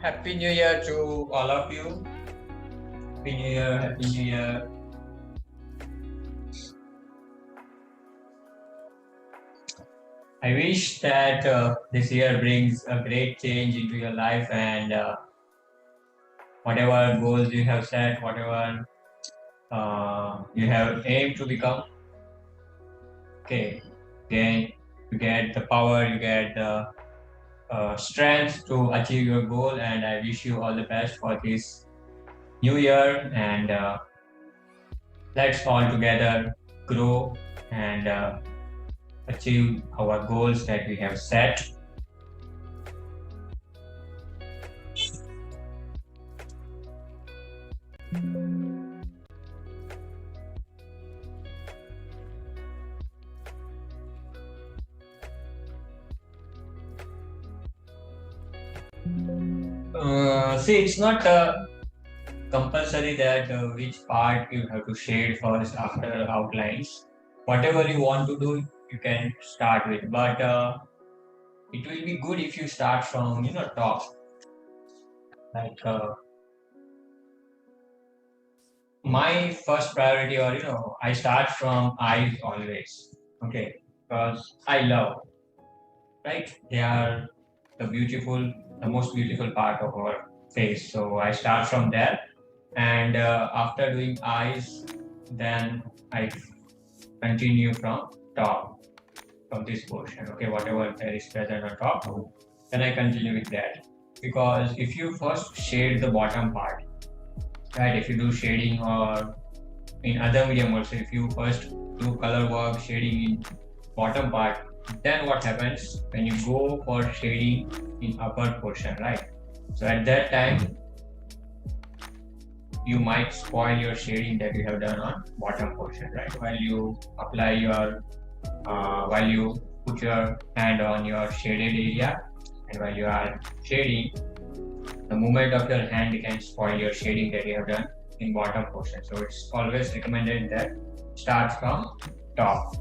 Happy New Year to all of you. Happy New Year, Happy New Year. I wish that this year brings a great change into your life and whatever goals you have set, whatever you have aimed to become. Okay, again, you get the power, you get the strength to achieve your goal. And I wish you all the best for this new year. And let's all together grow and achieve our goals that we have set. See, it's not compulsory that which part you have to shade first after outlines. Whatever you want to do, you can start with. But it will be good if you start from top. Like my first priority, or I start from eyes always. Okay, because I love, right? They are the most beautiful part of our face. So I start from there, and after doing eyes, then I continue from top, from this portion. Okay, whatever there is present on top, then I continue with that. Because if you first shade the bottom part, right? If you do shading or in other medium also, if you first do color work shading in bottom part, then what happens when you go for shading in upper portion, right? So at that time you might spoil your shading that you have done on bottom portion, right? While you apply your while you put your hand on your shaded area, and while you are shading, the movement of your hand can spoil your shading that you have done in bottom portion. So it's always recommended that start from top.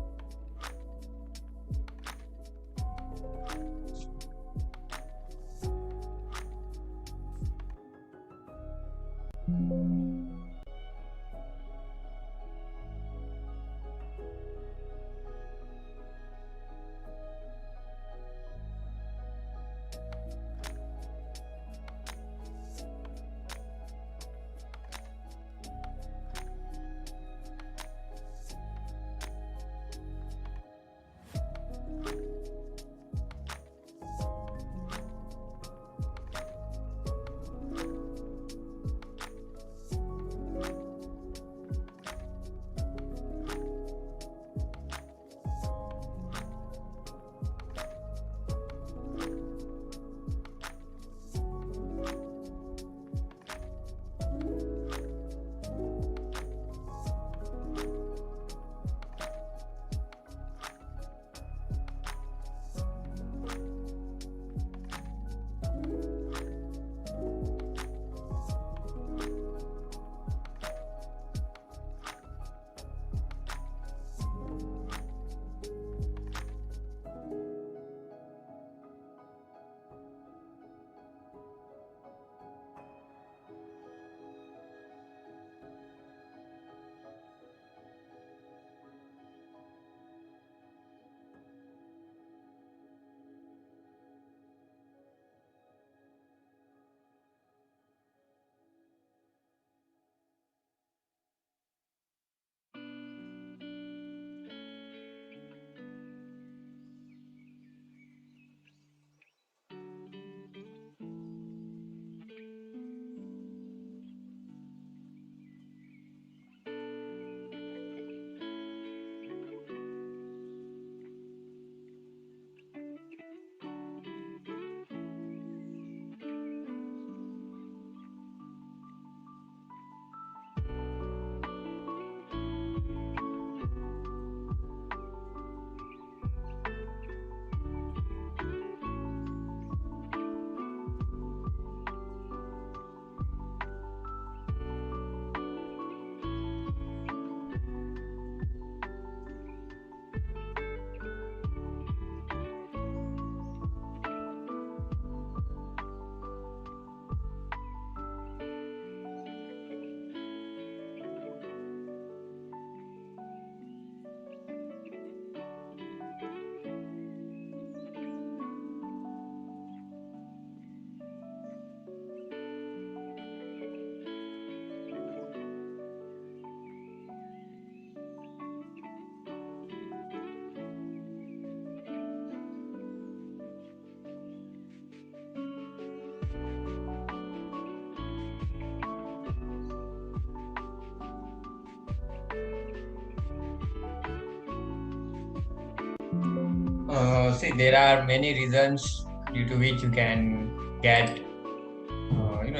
See, there are many reasons due to which you can get,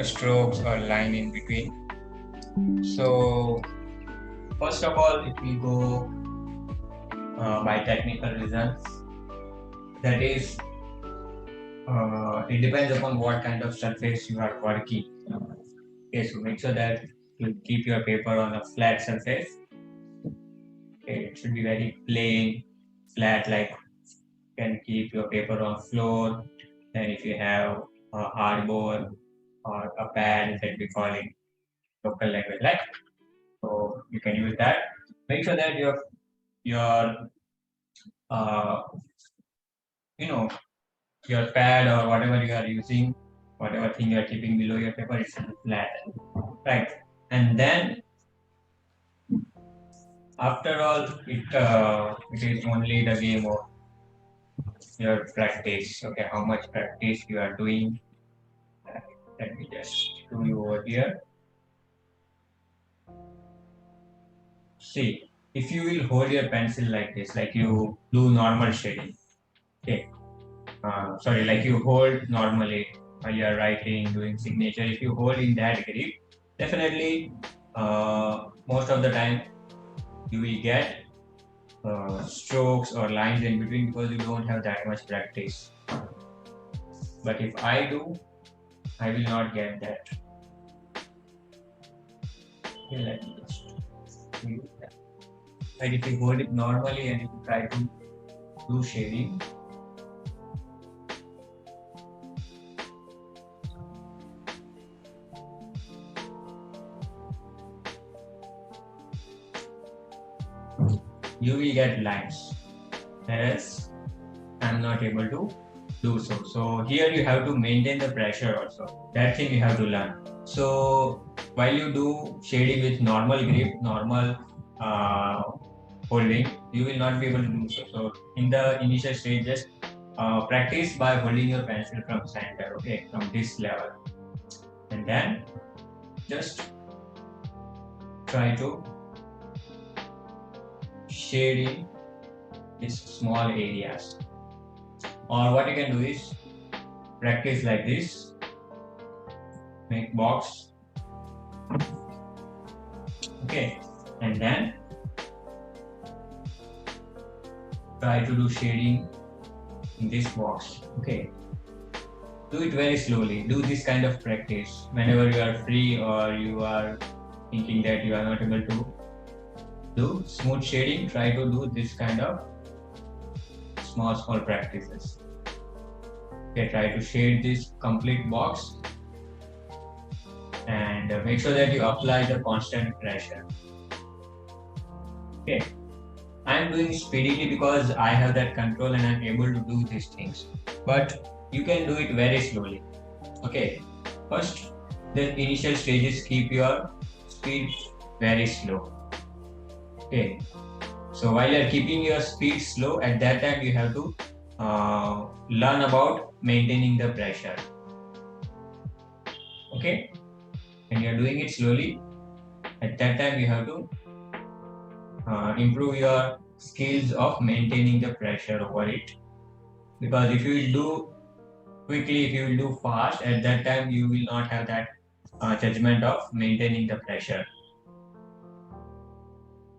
strokes or line in between. So, first of all, if we go by technical reasons, that is, it depends upon what kind of surface you are working. Okay, so make sure that you keep your paper on a flat surface. Okay, it should be very plain, flat, like you can keep your paper on floor. Then if you have a hardboard or a pad that we call in local language, right? So you can use that. Make sure that your uh, you know your pad or whatever you are using, whatever thing you are keeping below your paper, it should be flat, right? And then after all, it is only the game of your practice. Okay, how much practice you are doing. Let me just show you over here. See, if you will hold your pencil like this, like you do normal shading, okay, sorry, like you hold normally while you are writing, doing signature, if you hold in that grip, definitely most of the time you will get strokes or lines in between because you don't have that much practice. But if I do, I will not get that. Okay, let me just use that. Like if you hold it normally and if you try to do shading, you will get lines, whereas I'm not able to do so. So here you have to maintain the pressure also. That thing you have to learn. So while you do shading with normal grip, normal holding, you will not be able to do so. So in the initial stage, just practice by holding your pencil from center, okay, from this level, and then just try to shade in these small areas. Or what you can do is practice like this, make box, okay, and then try to do shading in this box, okay. Do it very slowly. Do this kind of practice whenever you are free or you are thinking that you are not able to do smooth shading. Try to do this kind of small practices. Okay, try to shade this complete box and make sure that you apply the constant pressure. Okay, I'm doing speedily because I have that control and I'm able to do these things. But you can do it very slowly. Okay, first the initial stages, keep your speed very slow. Okay, so while you're keeping your speed slow, at that time you have to learn about maintaining the pressure. Okay, and you're doing it slowly, at that time you have to improve your skills of maintaining the pressure over it. Because if you will do quickly, if you will do fast, at that time you will not have that judgment of maintaining the pressure.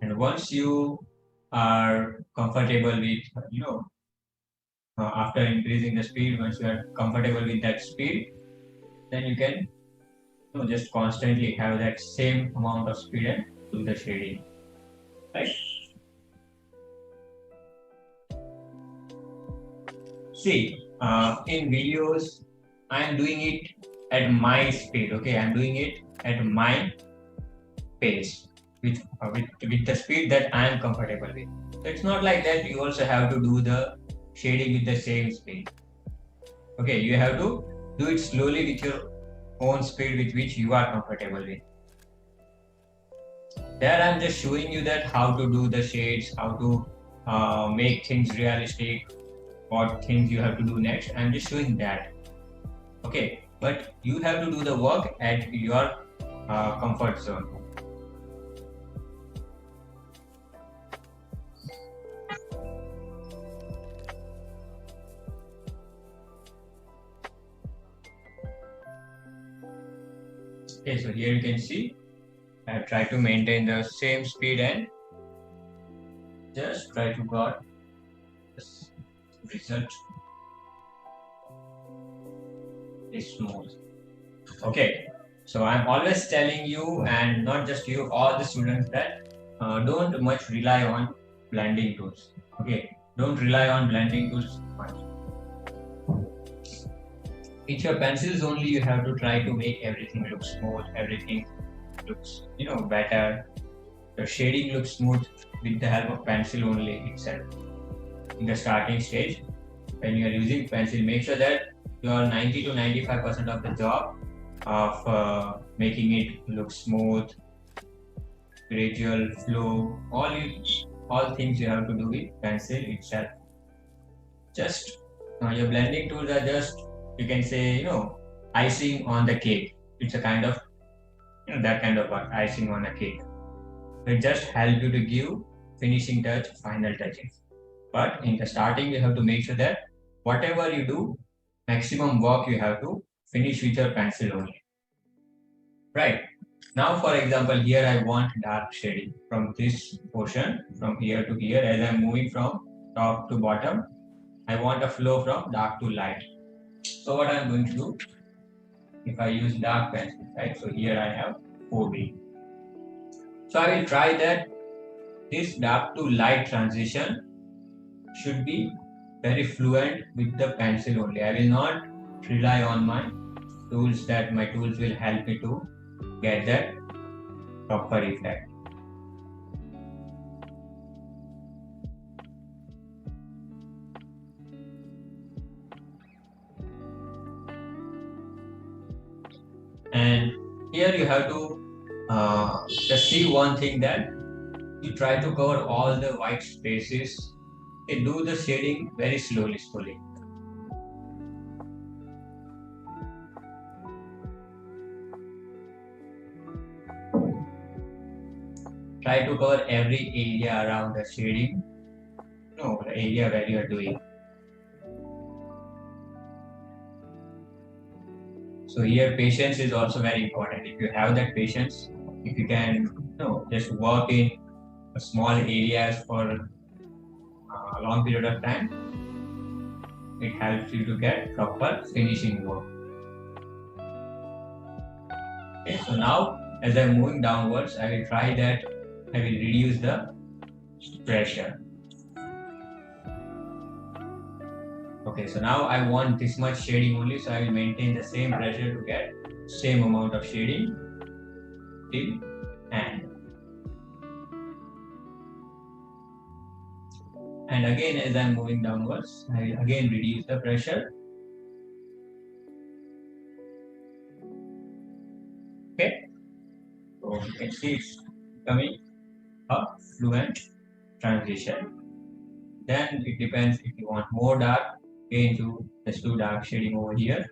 And once you are comfortable with, after increasing the speed, once you are comfortable with that speed, then you can just constantly have that same amount of speed and do the shading, right? See, in videos, I am doing it at my speed. Okay, I'm doing it at my pace with the speed that I am comfortable with. So it's not like that. You also have to do the shading with the same speed. Okay, you have to do it slowly with your own speed with which you are comfortable with. There I'm just showing you that how to do the shades, how to make things realistic, what things you have to do next. I'm just showing that. Okay, but you have to do the work at your comfort zone. Okay, so here you can see I have tried to maintain the same speed and just try to got this result is smooth. Okay, so I'm always telling you, and not just you, all the students, that don't much rely on blending tools. Okay, don't rely on blending tools much. With your pencils only, you have to try to make everything look smooth, everything looks better. The shading looks smooth with the help of pencil only itself. In the starting stage, when you are using pencil, make sure that you are 90 to 95% of the job of making it look smooth, gradual flow. All things you have to do with pencil itself. Just your blending tools are just, you can say, icing on the cake. It's a kind of that kind of icing on a cake. It just help you to give finishing touch, final touches. But in the starting, you have to make sure that whatever you do, maximum work you have to finish with your pencil only. Right. Now, for example, here I want dark shading from this portion, from here to here. As I'm moving from top to bottom, I want a flow from dark to light. So what I'm going to do, if I use dark pencil, right? So here I have 4B. So I will try that this dark to light transition should be very fluent with the pencil only. I will not rely on my tools, that my tools will help me to get that proper effect. And here you have to just see one thing, that you try to cover all the white spaces. You do the shading very slowly. Try to cover every area around the shading, the area where you are doing. So here patience is also very important. If you have that patience, if you can just work in small areas for a long period of time, it helps you to get proper finishing work. Okay, so now as I'm moving downwards, I will try that I will reduce the pressure. Okay, so now I want this much shading only, so I will maintain the same pressure to get same amount of shading till end. And again, as I'm moving downwards, I will again reduce the pressure. Okay, so you can see it's becoming a fluent transition. Then it depends, if you want more dark, again just do dark shading over here.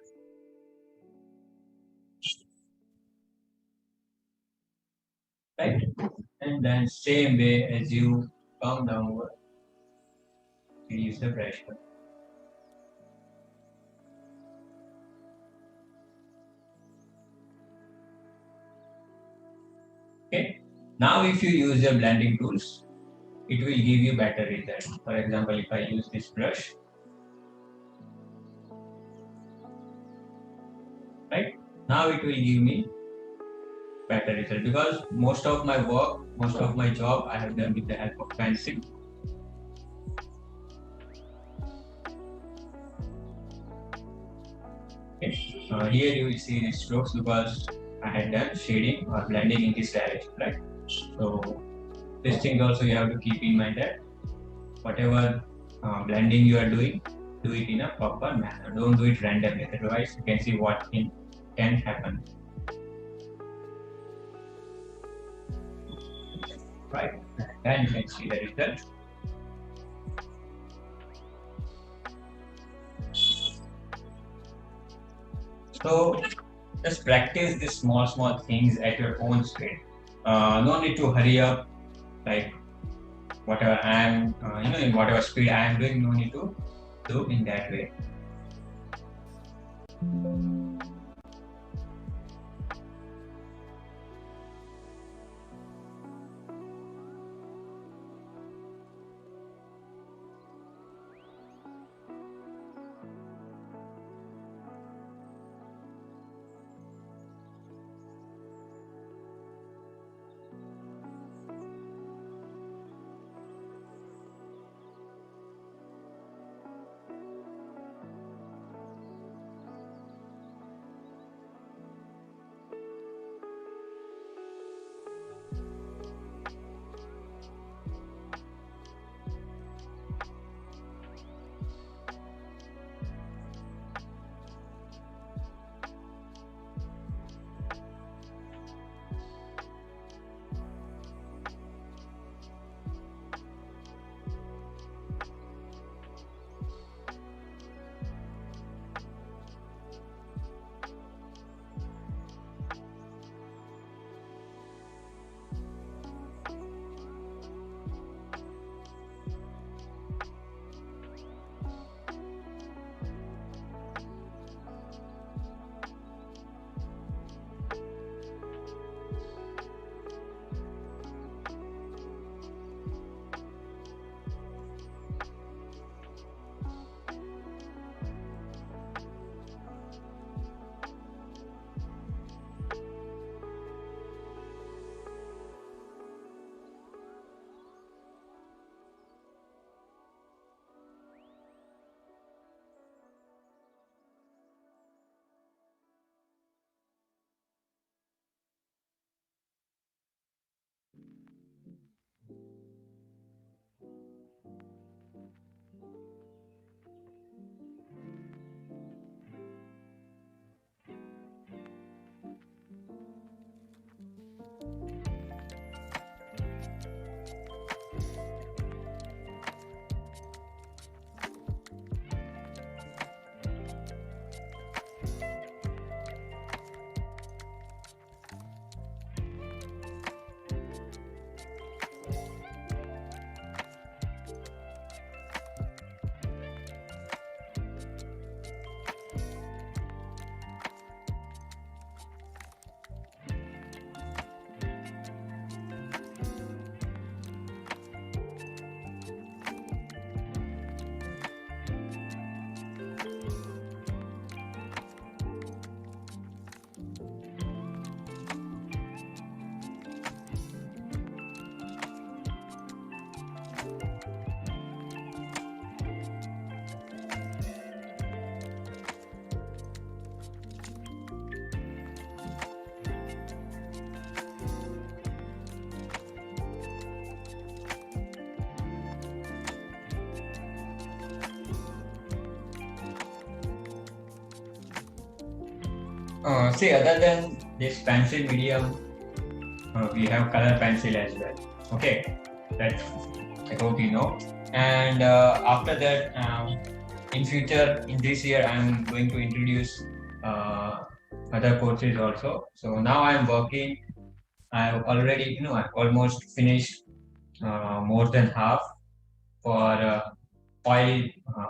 Right? And then same way as you come downward, reduce the pressure. Okay. Now if you use your blending tools, it will give you better results. For example, if I use this brush, right? Now it will give me better result, because most of my work, most of my job I have done with the help of pencil. Okay. Here you will see the strokes, because I had done shading or blending in this direction, right? So this thing also you have to keep in mind, that whatever blending you are doing, do it in a proper manner. Don't do it randomly, otherwise you can see what can happen. Right, and you can see the result. So just practice these small things at your own speed. No need to hurry up, like whatever I am, in whatever speed I am doing, no need to do in that way. See, other than this pencil medium, we have color pencil as well. Okay, that I hope you know. And after that, in future, in this year, I'm going to introduce uh, other courses also. So now I'm working. I've already, I've almost finished more than half for oil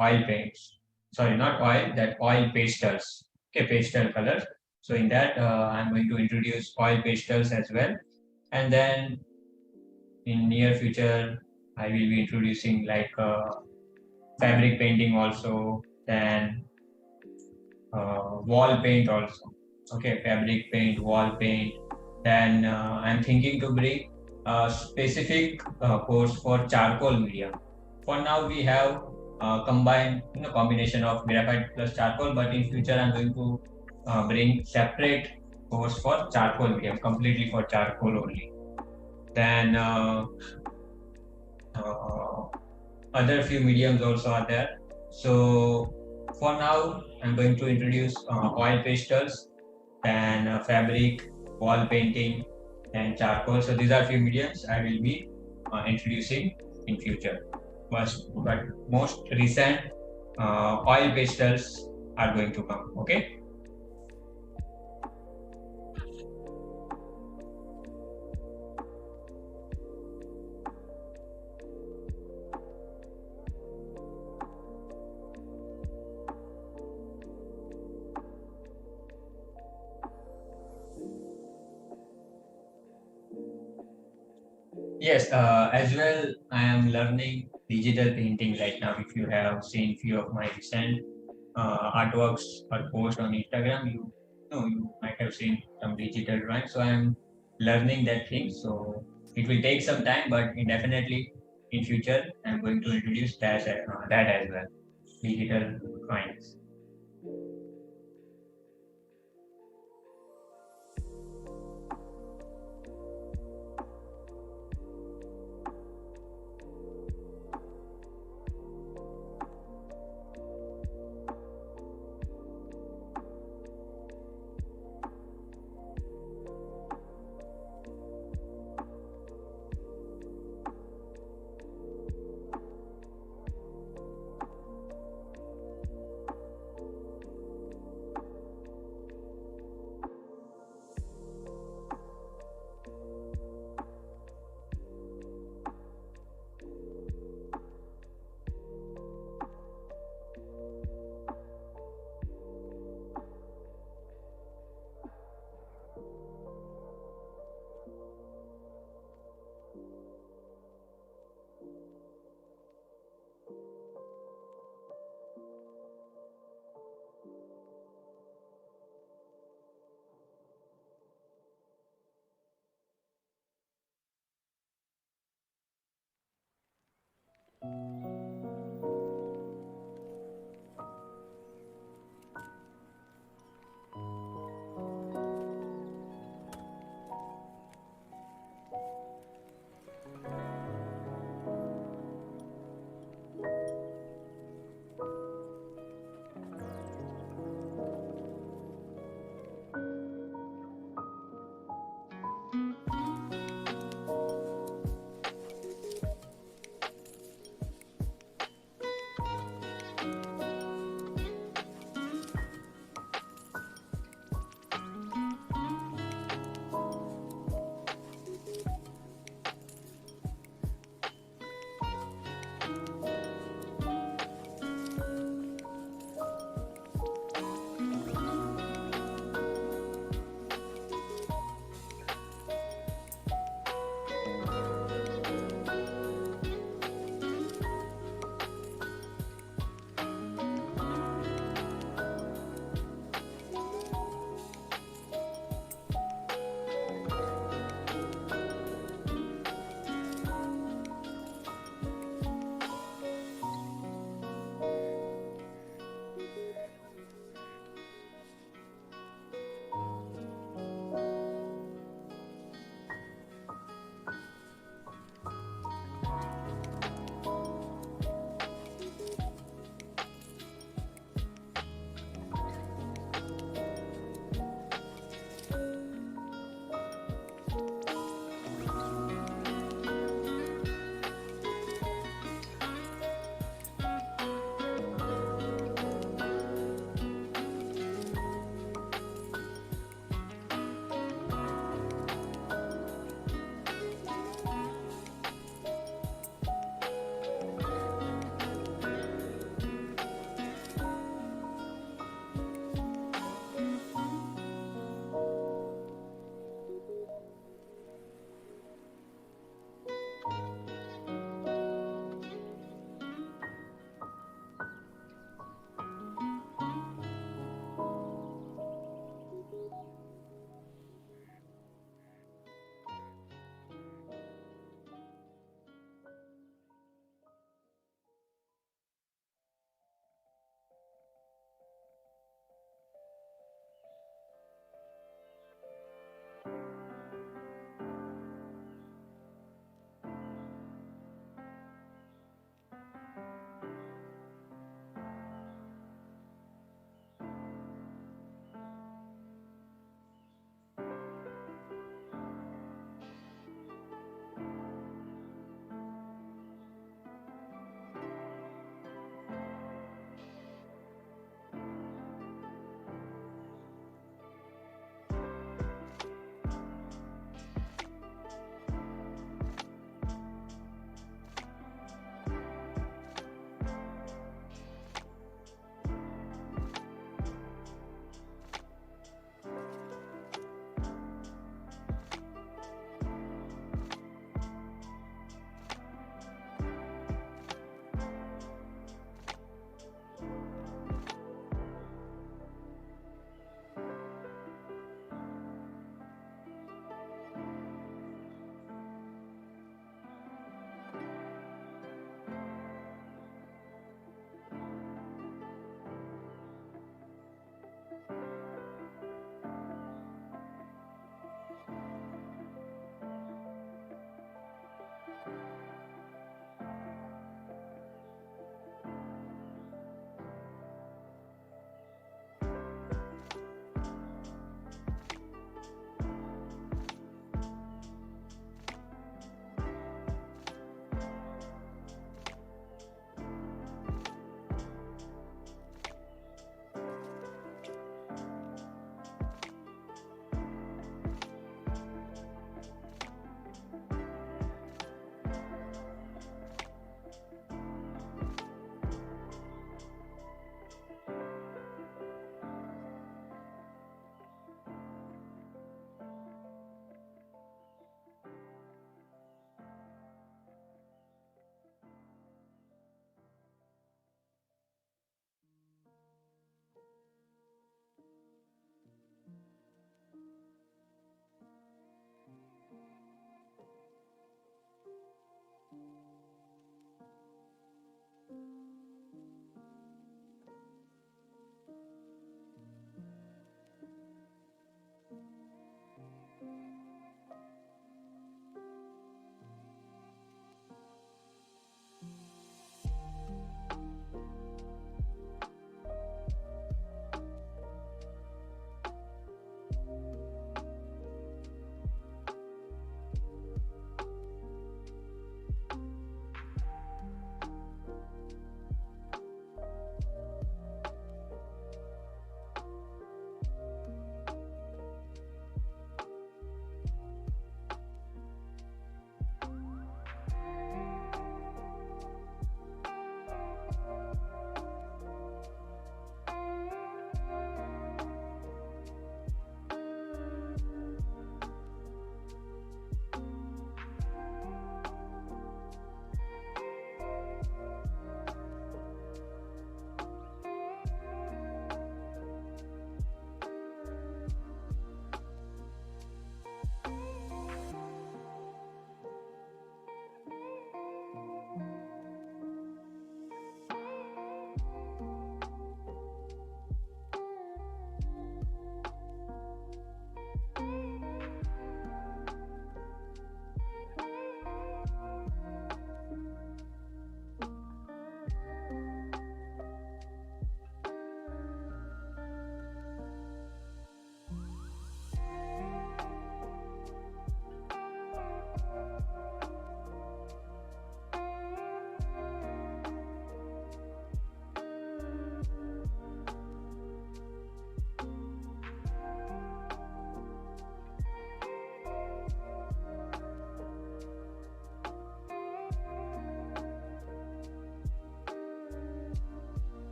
oil paints. Sorry, not oil. That oil pastels. Okay, pastel colors. So in that, I'm going to introduce oil pastels as well, and then in near future, I will be introducing like fabric painting also, then wall paint also. Okay, fabric paint, wall paint. Then I'm thinking to bring a specific course for charcoal medium. For now, we have combined, combination of graphite plus charcoal. But in future, I'm going to bring separate course for charcoal medium, completely for charcoal only. Then uh, other few mediums also are there. So for now, I'm going to introduce oil pastels, then fabric, wall painting, and charcoal. So these are few mediums I will be introducing in future. But most recent oil pastels are going to come. Okay. Yes, as well, I am learning digital painting right now. If you have seen few of my recent artworks or posts on Instagram, you know you might have seen some digital drawing. So I'm learning that thing. So it will take some time, but definitely in future I'm going to introduce that as well, digital drawings.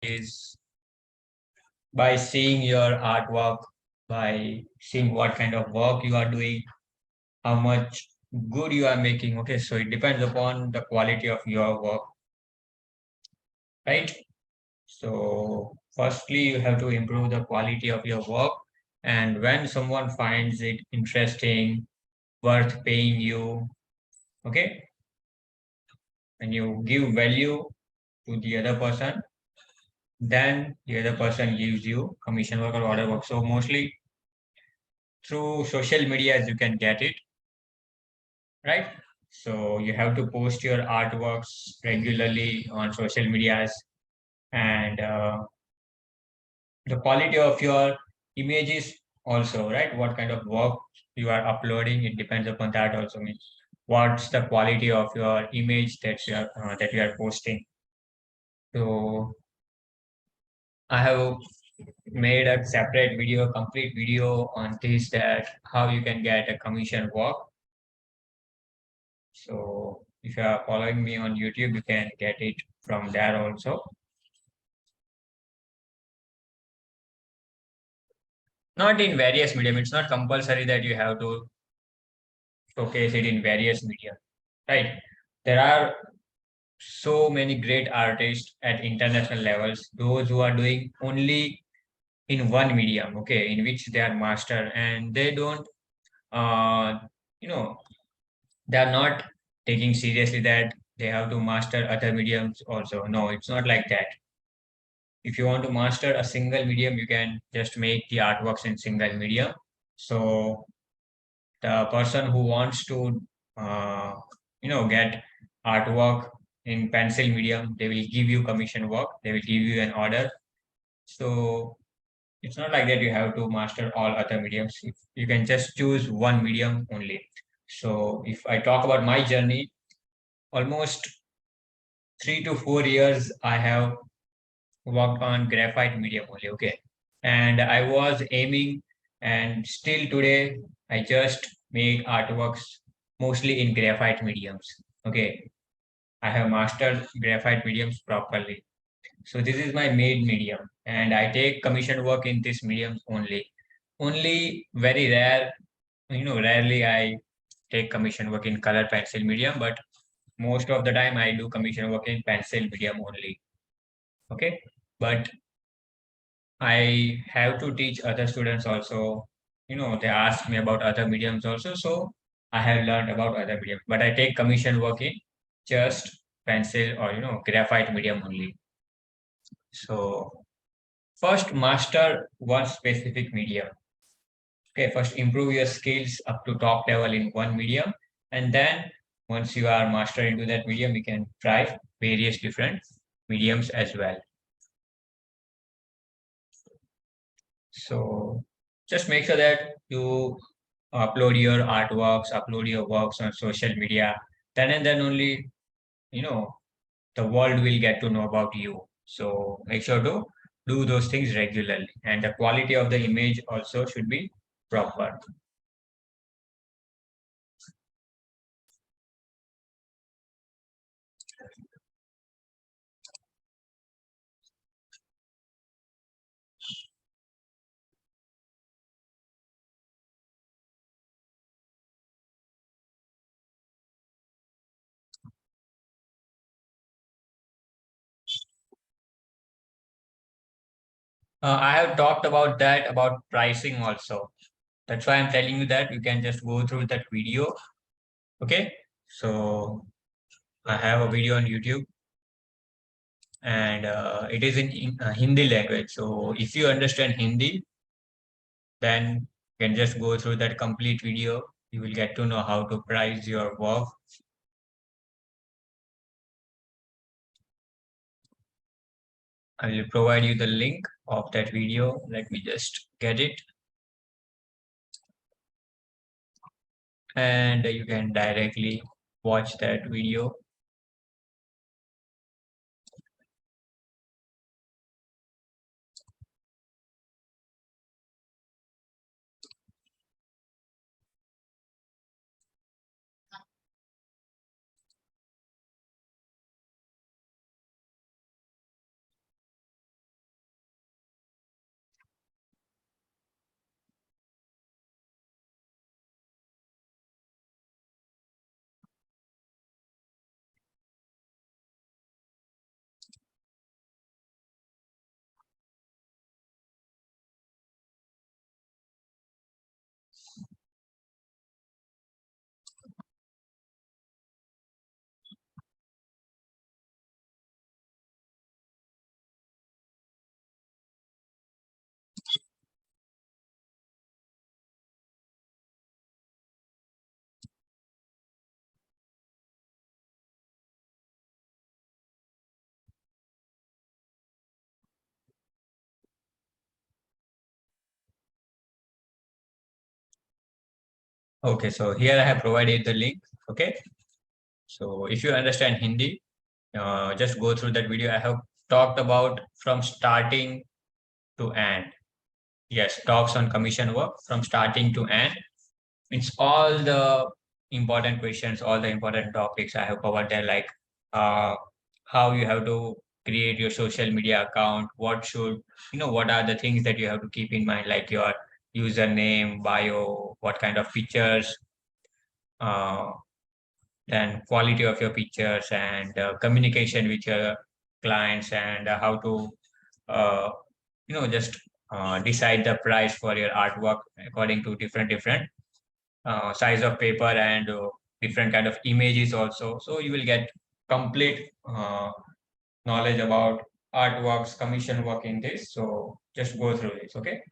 is by seeing your artwork, by seeing what kind of work you are doing, how much good you are making. Okay, so it depends upon the quality of your work, right? So, firstly, you have to improve the quality of your work. And when someone finds it interesting, worth paying you, okay, and you give value to the other person, then the other person gives you commission work or order work. So, mostly through social media, as you can get it, right? So, you have to post your artworks regularly on social medias, and the quality of your images also, right? What kind of work you are uploading, it depends upon that also. Means what's the quality of your image that you are posting. So I have made a separate video, complete video on this, that how you can get a commission work. So if you are following me on YouTube, you can get it from there also. Not in various medium. It's not compulsory that you have to showcase it in various media, right? There are so many great artists at international levels, those who are doing only in one medium, okay, in which they are master, and they don't, uh, you know, they are not taking seriously that they have to master other mediums also. No, it's not like that. If you want to master a single medium, you can just make the artworks in single medium. So the person who wants to uh, get artwork in pencil medium, they will give you commission work, they will give you an order. So it's not like that you have to master all other mediums. If you can just choose one medium only. So if I talk about my journey, almost 3 to 4 years I have worked on graphite medium only, okay, and I was aiming, and still today I just make artworks mostly in graphite mediums, okay. I have mastered graphite mediums properly, so this is my main medium, and I take commission work in this medium only. Only very rare, rarely I take commission work in color pencil medium, but most of the time I do commission work in pencil medium only, okay. But I have to teach other students also. They ask me about other mediums also. So I have learned about other mediums. But I take commission work in just pencil or, graphite medium only. So first master one specific medium. Okay, first improve your skills up to top level in one medium. And then once you are master into that medium, you can try various different mediums as well. So just make sure that you upload your artworks, upload your works on social media. Then and then only, you know, the world will get to know about you. So make sure to do those things regularly. And the quality of the image also should be proper. I have talked about that, about pricing also. That's why I'm telling you that you can just go through that video. Okay. So I have a video on YouTube, and it is in Hindi language. So if you understand Hindi, then you can just go through that complete video. You will get to know how to price your work. I will provide you the link of that video. Let me just get it. And you can directly watch that video. Okay, so here I have provided the link. Okay, so if you understand Hindi, just go through that video. I have talked about from starting to end. Yes, talks on commission work from starting to end. It's all the important questions, all the important topics I have covered there, like uh, how you have to create your social media account, what should, what are the things that you have to keep in mind, like your username, bio, what kind of pictures, uh, then quality of your pictures and communication with your clients and how to, uh, just decide the price for your artwork according to different size of paper and different kind of images also. So you will get complete knowledge about artworks, commission work in this. So just go through this, okay?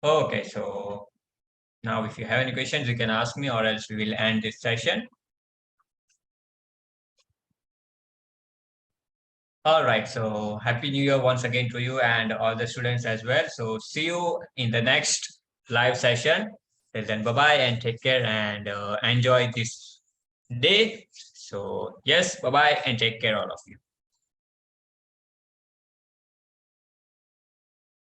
Okay, so now if you have any questions, you can ask me or else we will end this session. All right, so happy new year once again to you and all the students as well. So see you in the next live session. Till then, bye bye and take care and enjoy this day. So yes, bye bye and take care all of you.